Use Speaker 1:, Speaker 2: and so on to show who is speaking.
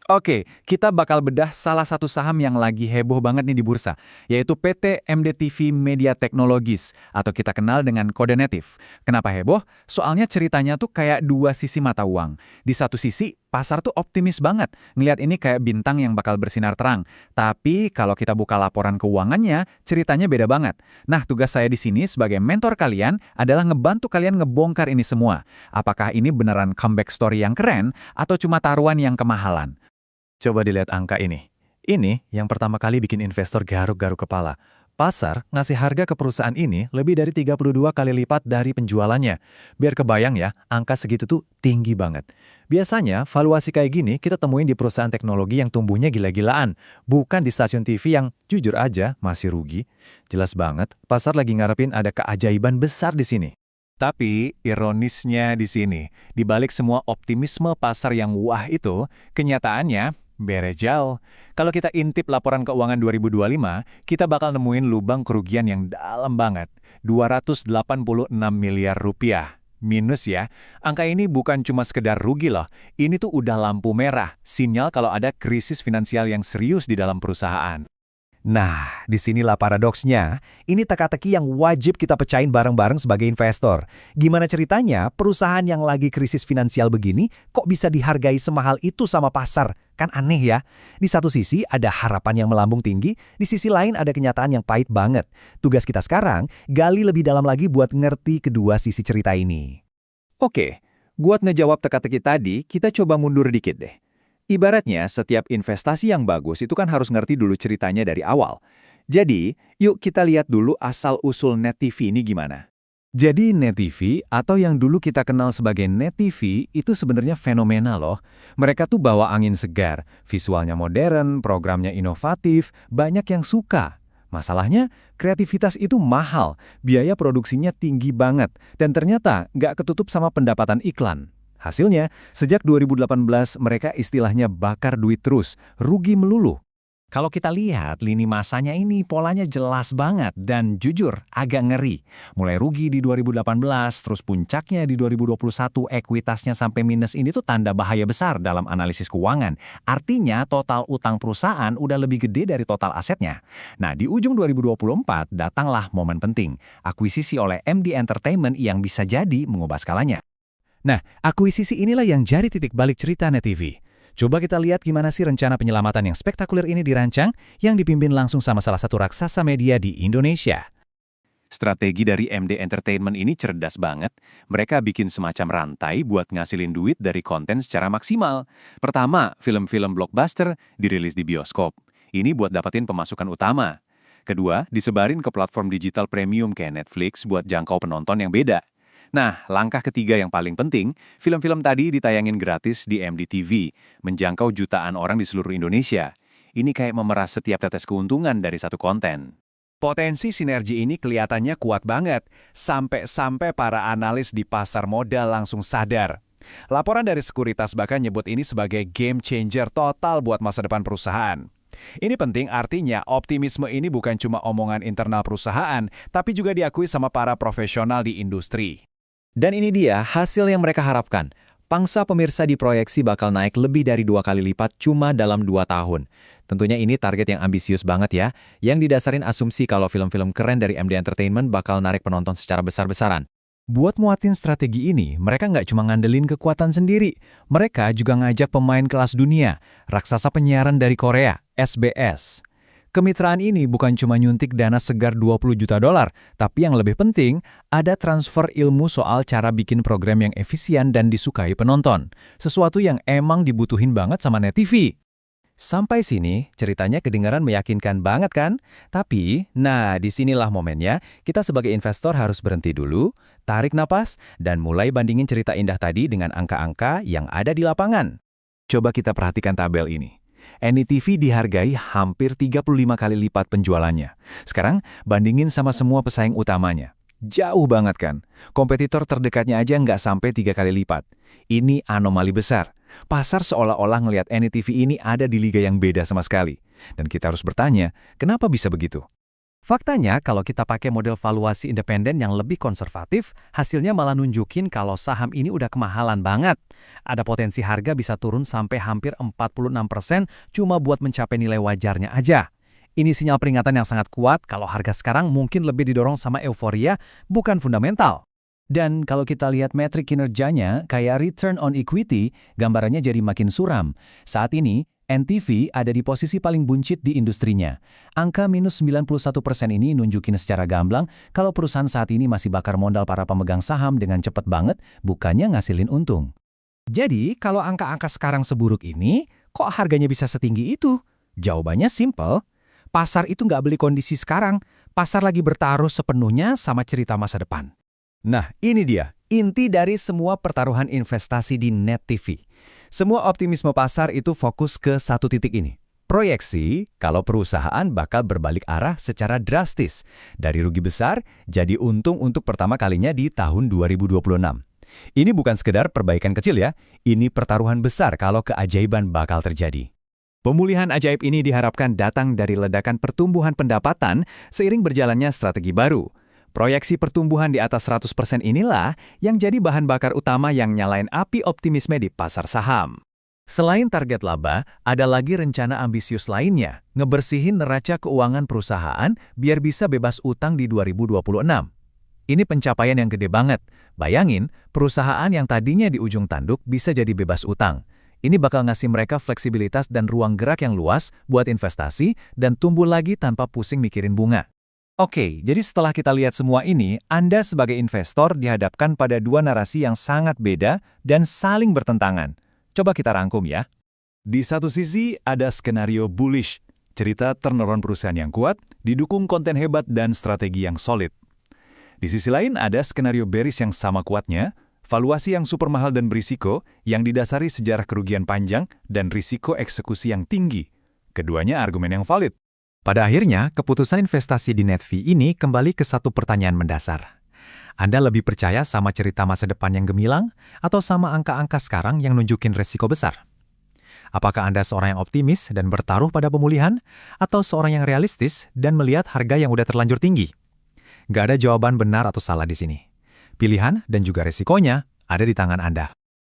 Speaker 1: Oke, kita bakal bedah salah satu saham yang lagi heboh banget nih di bursa, yaitu PT MDTV Media Technologies, atau kita kenal dengan kode native. Kenapa heboh? Soalnya ceritanya tuh kayak dua sisi mata uang. Di satu sisi, pasar tuh optimis banget, ngelihat ini kayak bintang yang bakal bersinar terang. Tapi kalau kita buka laporan keuangannya, ceritanya beda banget. Nah, tugas saya di sini sebagai mentor kalian adalah ngebantu kalian ngebongkar ini semua. Apakah ini beneran comeback story yang keren, atau cuma taruhan yang kemahalan?
Speaker 2: Coba dilihat angka ini. Ini yang pertama kali bikin investor garuk-garuk kepala. Pasar ngasih harga ke perusahaan ini lebih dari 32 kali lipat dari penjualannya. Biar kebayang ya, angka segitu tuh tinggi banget. Biasanya, valuasi kayak gini kita temuin di perusahaan teknologi yang tumbuhnya gila-gilaan, bukan di stasiun TV yang jujur aja masih rugi. Jelas banget, pasar lagi ngarepin ada keajaiban besar di sini.
Speaker 3: Tapi, ironisnya di sini, di balik semua optimisme pasar yang wah itu, kenyataannya bere jauh. Kalau kita intip laporan keuangan 2025, kita bakal nemuin lubang kerugian yang dalam banget, 286 miliar rupiah. Minus ya, angka ini bukan cuma sekedar rugi loh, ini tuh udah lampu merah, sinyal kalau ada krisis finansial yang serius di dalam perusahaan.
Speaker 2: Nah, disinilah paradoksnya. Ini teka-teki yang wajib kita pecahin bareng-bareng sebagai investor. Gimana ceritanya perusahaan yang lagi krisis finansial begini kok bisa dihargai semahal itu sama pasar? Kan aneh ya. Di satu sisi ada harapan yang melambung tinggi, di sisi lain ada kenyataan yang pahit banget. Tugas kita sekarang, gali lebih dalam lagi buat ngerti kedua sisi cerita ini.
Speaker 3: Oke, buat ngejawab teka-teki tadi, kita coba mundur dikit deh. Ibaratnya, setiap investasi yang bagus itu kan harus ngerti dulu ceritanya dari awal. Jadi, yuk kita lihat dulu asal-usul Net TV ini gimana.
Speaker 2: Jadi Net TV atau yang dulu kita kenal sebagai Net TV itu sebenarnya fenomenal loh. Mereka tuh bawa angin segar, visualnya modern, programnya inovatif, banyak yang suka. Masalahnya, kreativitas itu mahal, biaya produksinya tinggi banget, dan ternyata nggak ketutup sama pendapatan iklan. Hasilnya, sejak 2018 mereka istilahnya bakar duit terus, rugi melulu.
Speaker 1: Kalau kita lihat, lini masanya ini polanya jelas banget dan jujur agak ngeri. Mulai rugi di 2018, terus puncaknya di 2021, ekuitasnya sampai minus ini tuh tanda bahaya besar dalam analisis keuangan. Artinya total utang perusahaan udah lebih gede dari total asetnya. Nah, di ujung 2024 datanglah momen penting, akuisisi oleh MD Entertainment yang bisa jadi mengubah skalanya. Nah, akuisisi inilah yang jadi titik balik cerita Net TV. Coba kita lihat gimana sih rencana penyelamatan yang spektakuler ini dirancang, yang dipimpin langsung sama salah satu raksasa media di Indonesia.
Speaker 3: Strategi dari MD Entertainment ini cerdas banget. Mereka bikin semacam rantai buat ngasilin duit dari konten secara maksimal. Pertama, film-film blockbuster dirilis di bioskop. Ini buat dapetin pemasukan utama. Kedua, disebarin ke platform digital premium kayak Netflix buat jangkau penonton yang beda. Nah, langkah ketiga yang paling penting, film-film tadi ditayangin gratis di MDTV, menjangkau jutaan orang di seluruh Indonesia. Ini kayak memeras setiap tetes keuntungan dari satu konten.
Speaker 1: Potensi sinergi ini kelihatannya kuat banget, sampai-sampai para analis di pasar modal langsung sadar. Laporan dari Sekuritas bahkan nyebut ini sebagai game changer total buat masa depan perusahaan. Ini penting artinya optimisme ini bukan cuma omongan internal perusahaan, tapi juga diakui sama para profesional di industri. Dan ini dia hasil yang mereka harapkan. Pangsa pemirsa diproyeksi bakal naik lebih dari 2 kali lipat cuma dalam 2 tahun. Tentunya ini target yang ambisius banget ya, yang didasarin asumsi kalau film-film keren dari MD Entertainment bakal narik penonton secara besar-besaran. Buat muatin strategi ini, mereka nggak cuma ngandelin kekuatan sendiri. Mereka juga ngajak pemain kelas dunia, raksasa penyiaran dari Korea, SBS. Kemitraan ini bukan cuma nyuntik dana segar 20 juta dolar, tapi yang lebih penting, ada transfer ilmu soal cara bikin program yang efisien dan disukai penonton. Sesuatu yang emang dibutuhin banget sama Net TV. Sampai sini, ceritanya kedengaran meyakinkan banget kan? Tapi, nah disinilah momennya, kita sebagai investor harus berhenti dulu, tarik napas, dan mulai bandingin cerita indah tadi dengan angka-angka yang ada di lapangan. Coba kita perhatikan tabel ini. NETV dihargai hampir 35 kali lipat penjualannya. Sekarang, bandingin sama semua pesaing utamanya. Jauh banget kan? Kompetitor terdekatnya aja nggak sampai 3 kali lipat. Ini anomali besar. Pasar seolah-olah ngelihat NETV ini ada di liga yang beda sama sekali. Dan kita harus bertanya, kenapa bisa begitu? Faktanya, kalau kita pakai model valuasi independen yang lebih konservatif, hasilnya malah nunjukin kalau saham ini udah kemahalan banget. Ada potensi harga bisa turun sampai hampir 46% cuma buat mencapai nilai wajarnya aja. Ini sinyal peringatan yang sangat kuat kalau harga sekarang mungkin lebih didorong sama euforia, bukan fundamental. Dan kalau kita lihat metrik kinerjanya, kayak return on equity, gambarannya jadi makin suram. Saat ini, NTV ada di posisi paling buncit di industrinya. Angka minus 91% ini nunjukin secara gamblang kalau perusahaan saat ini masih bakar modal para pemegang saham dengan cepat banget, bukannya ngasilin untung. Jadi, kalau angka-angka sekarang seburuk ini, kok harganya bisa setinggi itu? Jawabannya simple. Pasar itu nggak beli kondisi sekarang. Pasar lagi bertaruh sepenuhnya sama cerita masa depan. Nah, ini dia, inti dari semua pertaruhan investasi di Net TV. Semua optimisme pasar itu fokus ke satu titik ini. Proyeksi kalau perusahaan bakal berbalik arah secara drastis. Dari rugi besar, jadi untung untuk pertama kalinya di tahun 2026. Ini bukan sekedar perbaikan kecil ya, ini pertaruhan besar kalau keajaiban bakal terjadi. Pemulihan ajaib ini diharapkan datang dari ledakan pertumbuhan pendapatan seiring berjalannya strategi baru. Proyeksi pertumbuhan di atas 100% inilah yang jadi bahan bakar utama yang nyalain api optimisme di pasar saham. Selain target laba, ada lagi rencana ambisius lainnya, ngebersihin neraca keuangan perusahaan biar bisa bebas utang di 2026. Ini pencapaian yang gede banget. Bayangin, perusahaan yang tadinya di ujung tanduk bisa jadi bebas utang. Ini bakal ngasih mereka fleksibilitas dan ruang gerak yang luas buat investasi dan tumbuh lagi tanpa pusing mikirin bunga. Oke, jadi setelah kita lihat semua ini, Anda sebagai investor dihadapkan pada dua narasi yang sangat beda dan saling bertentangan. Coba kita rangkum ya. Di satu sisi ada skenario bullish, cerita turnaround perusahaan yang kuat, didukung konten hebat dan strategi yang solid. Di sisi lain ada skenario bearish yang sama kuatnya, valuasi yang super mahal dan berisiko, yang didasari sejarah kerugian panjang dan risiko eksekusi yang tinggi. Keduanya argumen yang valid. Pada akhirnya, keputusan investasi di NetV ini kembali ke satu pertanyaan mendasar. Anda lebih percaya sama cerita masa depan yang gemilang atau sama angka-angka sekarang yang nunjukin resiko besar? Apakah Anda seorang yang optimis dan bertaruh pada pemulihan atau seorang yang realistis dan melihat harga yang udah terlanjur tinggi? Gak ada jawaban benar atau salah di sini. Pilihan dan juga resikonya ada di tangan Anda.